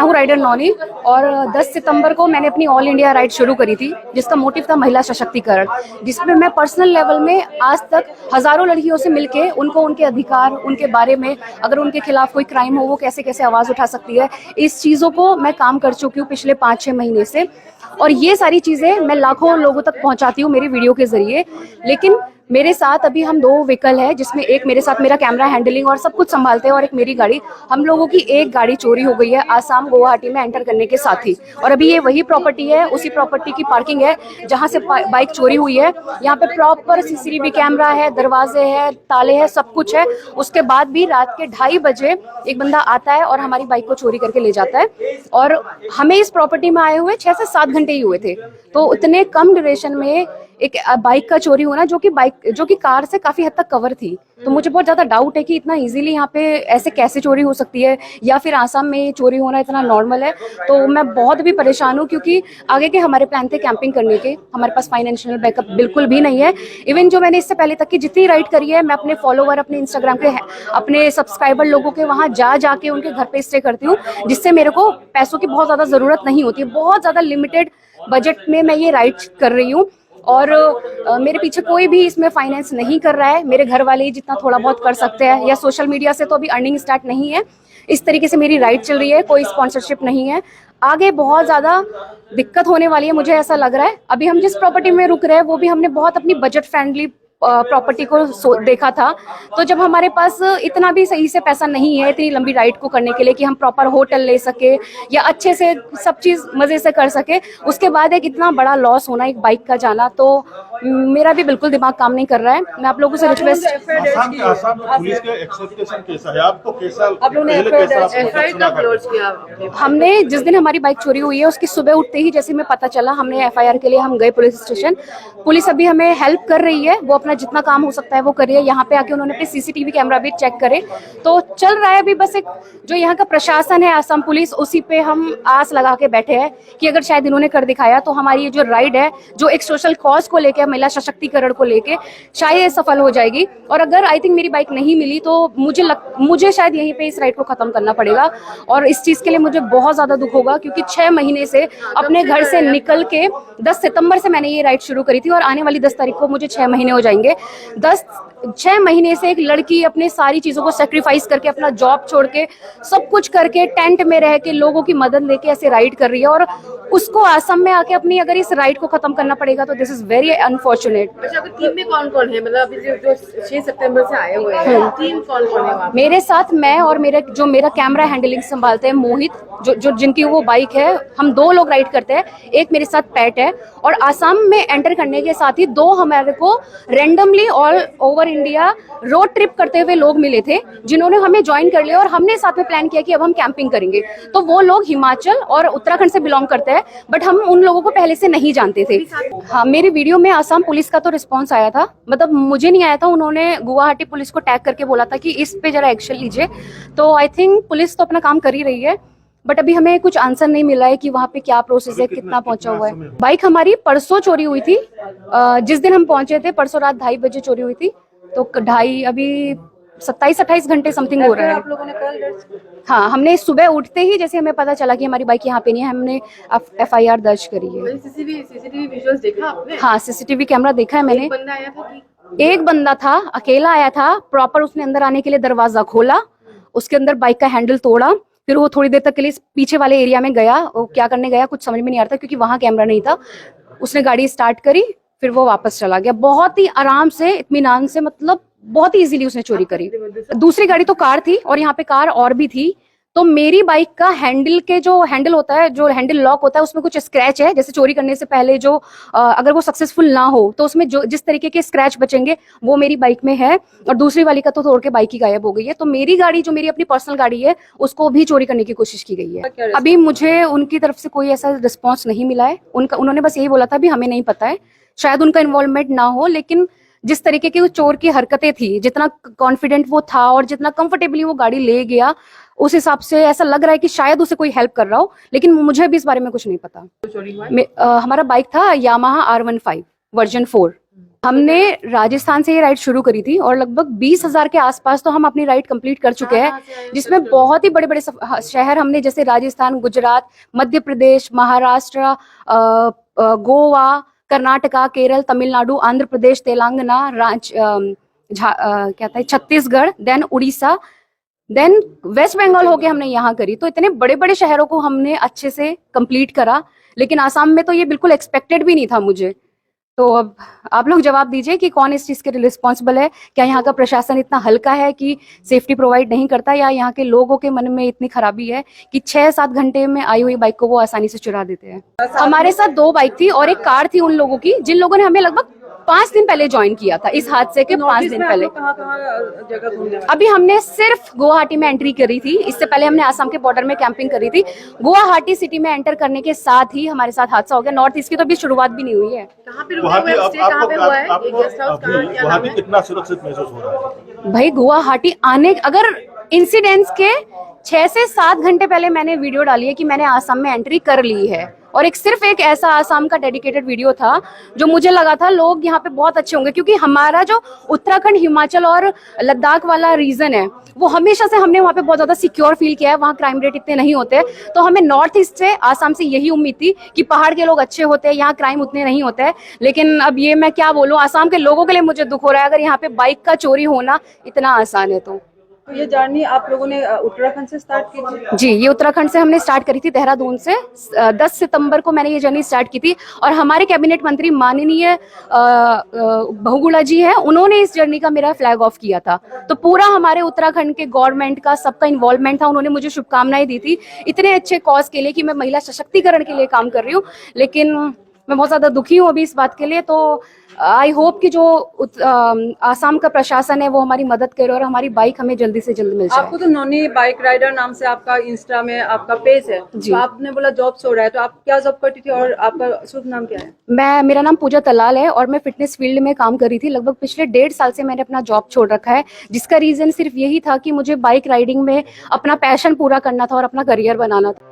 मैं हूँ राइडर नौनी और 10 सितंबर को मैंने अपनी ऑल इंडिया राइड शुरू करी थी, जिसका मोटिव था महिला सशक्तिकरण, जिसमें मैं पर्सनल लेवल में आज तक हजारों लड़कियों से मिलके उनको उनके अधिकार, उनके बारे में, अगर उनके खिलाफ कोई क्राइम हो वो कैसे कैसे आवाज उठा सकती है, इस चीज़ों को मैं काम कर चुकी हूँ पिछले 5-6 महीने से। और ये सारी चीज़ें मैं लाखों लोगों तक पहुँचाती हूँ मेरी वीडियो के जरिए। लेकिन मेरे साथ अभी हम 2 व्हीकल है, जिसमें एक मेरे साथ मेरा कैमरा हैंडलिंग और सब कुछ संभालते हैं और एक मेरी गाड़ी। हम लोगों की एक गाड़ी चोरी हो गई है आसाम गुवाहाटी में एंटर करने के साथ ही, और अभी ये वही प्रॉपर्टी है, उसी प्रॉपर्टी की पार्किंग है जहां से बाइक चोरी हुई है। यहाँ पे प्रॉपर सीसीटीवी कैमरा है, दरवाजे है, ताले हैं, सब कुछ है। उसके बाद भी रात के 2:30 बजे एक बंदा आता है और हमारी बाइक को चोरी करके ले जाता है। और हमें इस प्रॉपर्टी में आए हुए 6 से 7 घंटे ही हुए थे, तो उतने कम ड्यूरेशन में एक बाइक का चोरी होना, जो कि कार से काफी हद तक कवर थी। तो मुझे बहुत ज्यादा डाउट है कि इतना इजीली यहाँ पे ऐसे कैसे चोरी हो सकती है, या फिर आसाम में चोरी होना इतना नॉर्मल है। तो मैं बहुत भी परेशान हूँ, क्योंकि आगे के हमारे प्लान थे कैंपिंग करने के, हमारे पास फाइनेंशियल बैकअप बिल्कुल भी नहीं है। इवन जो मैंने इससे पहले तक की जितनी राइड करी है, मैं अपने फॉलोवर, अपने इंस्टाग्राम के, अपने सब्सक्राइबर लोगों के वहां जाके उनके घर पे स्टे करती हूँ, जिससे मेरे को पैसों की बहुत ज्यादा जरूरत नहीं होती है। बहुत ज्यादा लिमिटेड बजट में मैं ये राइड कर रही हूँ, और मेरे पीछे कोई भी इसमें फाइनेंस नहीं कर रहा है, मेरे घर वाले ही जितना थोड़ा बहुत कर सकते हैं, या सोशल मीडिया से तो अभी अर्निंग स्टार्ट नहीं है। इस तरीके से मेरी राइड चल रही है, कोई स्पॉन्सरशिप नहीं है। आगे बहुत ज्यादा दिक्कत होने वाली है, मुझे ऐसा लग रहा है। अभी हम जिस प्रॉपर्टी में रुक रहे हैं वो भी हमने बहुत अपनी बजट फ्रेंडली प्रॉपर्टी को देखा था। तो जब हमारे पास इतना भी सही से पैसा नहीं है इतनी लंबी राइड को करने के लिए कि हम प्रॉपर होटल ले सके या अच्छे से सब चीज मजे से कर सके, उसके बाद एक इतना बड़ा लॉस होना, एक बाइक का जाना, तो मेरा भी बिल्कुल दिमाग काम नहीं कर रहा है। मैं आप लोगों से रिक्वेस्ट, आसाम पुलिस के एक्सेप्टेशन कैसा है आपको, कैसा आप लोगों ने हमने जिस दिन हमारी बाइक चोरी हुई है उसकी सुबह उठते ही जैसे हमें पता चला, हमने एफआईआर के लिए हम गए पुलिस स्टेशन। पुलिस अभी हमें हेल्प कर रही है, वो अपना जितना काम हो सकता है वो कर रही है। यहाँ पे आके उन्होंने अपने सीसीटीवी कैमरा भी चेक करे, तो चल रहा है अभी। बस एक जो यहाँ का प्रशासन है आसाम पुलिस, उसी पे हम आस लगा के बैठे हैं कि अगर शायद इन्होंने कर दिखाया तो हमारी ये जो राइड है, जो एक सोशल कॉज को लेके, महिला सशक्तिकरण को लेके, शायद सफल हो जाएगी। और अगर आई थिंक मेरी बाइक नहीं मिली तो मुझे शायद यहीं पे इस राइड को खत्म करना पड़ेगा। और इस चीज के लिए मुझे बहुत ज्यादा दुख होगा, क्योंकि 6 महीने से अपने घर से निकल के 10 सितंबर से मैंने ये राइड शुरू करी थी, और आने वाली 10 तारीख को मुझे 6 महीने हो जाएंगे। 6 महीने से एक लड़की अपने सारी चीजों को सेक्रीफाइस करके, अपना जॉब छोड़ के, सब कुछ करके, टेंट में रह के, लोगों की मदद लेके ऐसे राइड कर रही है, और उसको आसाम में आके अपनी अगर इस राइड को खत्म करना पड़ेगा तो दिस इज वेरी अनफॉर्चुनेट। अच्छा, आपकी टीम में कौन कौन है? मतलब अभी जो 6 सितंबर से आए हुए हैं, टीम कौन कौन है वहाँ? मेरे साथ मैं और मेरा कैमरा हैंडलिंग संभालते हैं मोहित, जो जिनकी वो बाइक है। हम 2 लोग राइड करते हैं, एक मेरे साथ पैट है। और आसाम में एंटर करने के साथ ही 2 हमारे को randomly all over India road trip करते हुए लोग मिले थे, जिन्होंने हमें ज्वाइन कर लिया, और हमने साथ में प्लान किया कि अब हम कैंपिंग करेंगे। तो वो लोग हिमाचल और उत्तराखंड से बिलोंग करते हैं, बट हम उन लोगों को पहले से नहीं जानते थे। हाँ, मेरी वीडियो में आसाम पुलिस का तो रिस्पॉन्स आया था, मतलब मुझे नहीं आया था, उन्होंने गुवाहाटी पुलिस को टैग करके बोला था कि इस पे जरा एक्शन लीजिए। तो आई थिंक पुलिस तो अपना काम कर ही रही है, बट अभी हमें कुछ आंसर नहीं मिला है कि वहाँ पे क्या प्रोसेस है, कितना पहुंचा हुआ है। बाइक हमारी परसों चोरी हुई थी, जिस दिन हम पहुंचे थे परसों रात 2:30 बजे चोरी हुई थी। तो 2:30 अभी 27-28 घंटे समथिंग हो रहा है। आप लोगों ने कल? हाँ, हमने सुबह उठते ही जैसे हमें पता चला कि हमारी बाइक यहाँ पे नहीं है, हमने एफआईआर दर्ज करी है। सीसीटीवी विजुअल्स देखा आपने? हाँ, सीसीटीवी कैमरा देखा है मैंने। बंदा आया था कि? एक बंदा था, अकेला आया था प्रॉपर। उसने अंदर आने के लिए दरवाजा खोला, उसके अंदर बाइक का हैंडल तोड़ा, फिर वो थोड़ी देर तक के लिए पीछे वाले एरिया में गया। वो क्या करने गया कुछ समझ में नहीं आ रहा था, क्योंकि वहां कैमरा नहीं था। उसने गाड़ी स्टार्ट करी, फिर वो वापस चला गया, बहुत ही आराम से, इत्मीनान से, मतलब बहुत ही इजीली उसने चोरी करी। दूसरी गाड़ी तो कार थी, और यहाँ पे कार और भी थी। तो मेरी बाइक का हैंडल के जो हैंडल होता है, जो हैंडल लॉक होता है, उसमें कुछ स्क्रैच है। जैसे चोरी करने से पहले जो अगर वो सक्सेसफुल ना हो तो उसमें जो जिस तरीके के स्क्रैच बचेंगे वो मेरी बाइक में है, और दूसरी वाली का तो तोड़ के बाइक ही गायब हो गई है। तो मेरी गाड़ी, जो मेरी अपनी पर्सनल गाड़ी है, उसको भी चोरी करने की कोशिश की गई है। अभी मुझे उनकी तरफ से कोई ऐसा रिस्पॉन्स नहीं मिला है। उन्होंने बस यही बोला था, भी हमें नहीं पता है, शायद उनका इन्वॉल्वमेंट ना हो, लेकिन जिस तरीके की वो चोर की हरकतें थी, जितना कॉन्फिडेंट वो था और जितना कंफर्टेबली वो गाड़ी ले गया, उस हिसाब से ऐसा लग रहा है कि शायद उसे कोई हेल्प कर रहा हो, लेकिन मुझे भी इस बारे में कुछ नहीं पता। हमारा बाइक था यामाहा R15 वर्जन 4। हमने राजस्थान से ये राइड शुरू करी थी और लगभग 20,000 के आसपास तो हम अपनी राइड कंप्लीट कर चुके हैं, जिसमें बहुत ही बड़े बड़े शहर हमने, जैसे Rajasthan, Gujarat, Madhya Pradesh, Maharashtra, Goa, Karnataka, Kerala, Tamil Nadu, Andhra Pradesh, Telangana, Chhattisgarh, then Orissa, then West Bengal होके हमने यहाँ करी। तो इतने बड़े बड़े शहरों को हमने अच्छे से कंप्लीट करा, लेकिन आसाम में तो ये बिल्कुल एक्सपेक्टेड भी नहीं था मुझे। तो अब आप लोग जवाब दीजिए कि कौन इस चीज के रिस्पॉन्सिबल है। क्या यहाँ का प्रशासन इतना हल्का है कि सेफ्टी प्रोवाइड नहीं करता, या यहाँ के लोगों के मन में इतनी खराबी है कि 6-7 घंटे में आई हुई बाइक को वो आसानी से चुरा देते हैं। हमारे साथ 2 बाइक थी और एक कार थी उन लोगों की, जिन लोगों ने हमें लगभग 5 दिन पहले ज्वाइन किया था, इस हादसे के 5 दिन पहले। जगह घूमने अभी हमने सिर्फ गुवाहाटी में एंट्री करी थी, इससे पहले हमने आसाम के बॉर्डर में कैंपिंग करी थी। गुवाहाटी सिटी में एंटर करने के साथ ही हमारे साथ हादसा हो गया। नॉर्थ ईस्ट की तो अभी शुरुआत भी नहीं हुई है। कहाँ पे रुके हुए हैं? स्टे कहाँ पे हुआ है? ये गेस्ट हाउस कहाँ? क्या नाम गुवाहाटी है? कितना सुरक्षित महसूस हो रहा है? भाई गुवाहाटी आने, अगर इंसिडेंट्स के 6 से 7 घंटे पहले मैंने वीडियो डाली है कि मैंने आसाम में एंट्री कर ली है, और सिर्फ एक ऐसा आसाम का डेडिकेटेड वीडियो था जो मुझे लगा था लोग यहाँ पे बहुत अच्छे होंगे, क्योंकि हमारा जो उत्तराखंड, हिमाचल और लद्दाख वाला रीजन है, वो हमेशा से हमने वहाँ पे बहुत ज्यादा सिक्योर फील किया है। वहाँ क्राइम रेट इतने नहीं होते, तो हमें नॉर्थ ईस्ट से, आसाम से यही उम्मीद थी कि पहाड़ के लोग अच्छे होते हैं, यहाँ क्राइम उतने नहीं होते हैं। लेकिन अब ये मैं क्या बोलूँ, आसाम के लोगों के लिए मुझे दुख हो रहा है अगर यहाँ पे बाइक का चोरी होना इतना आसान है। तो ये जर्नी आप लोगों ने उत्तराखंड से स्टार्ट की थी? जी, ये उत्तराखंड से हमने स्टार्ट करी थी, देहरादून से। 10 सितंबर को मैंने ये जर्नी स्टार्ट की थी, और हमारे कैबिनेट मंत्री माननीय बहुगुणा जी हैं, उन्होंने इस जर्नी का मेरा फ्लैग ऑफ किया था। तो पूरा हमारे उत्तराखंड के गवर्नमेंट का, सबका इन्वॉल्वमेंट था। उन्होंने मुझे शुभकामनाएं दी थी इतने अच्छे कॉज के लिए कि मैं महिला सशक्तिकरण के लिए काम कर रही हूँ। लेकिन मैं बहुत ज्यादा दुखी हूँ अभी इस बात के लिए। तो आई होप कि जो आसाम का प्रशासन है वो हमारी मदद करे और हमारी बाइक हमें जल्दी से जल्दी मिल जाए। आपको तो नोनी बाइक राइडर नाम से आपका इंस्टा में आपका पेज है, तो आपने बोला जॉब छोड़ रहा है, तो आप क्या जॉब करती थी और आपका शुभ नाम क्या है? मेरा नाम पूजा तलाल है और मैं फिटनेस फील्ड में काम कर रही थी। लगभग पिछले 1.5 साल से मैंने अपना जॉब छोड़ रखा है, जिसका रीजन सिर्फ यही था कि मुझे बाइक राइडिंग में अपना पैशन पूरा करना था और अपना करियर बनाना था।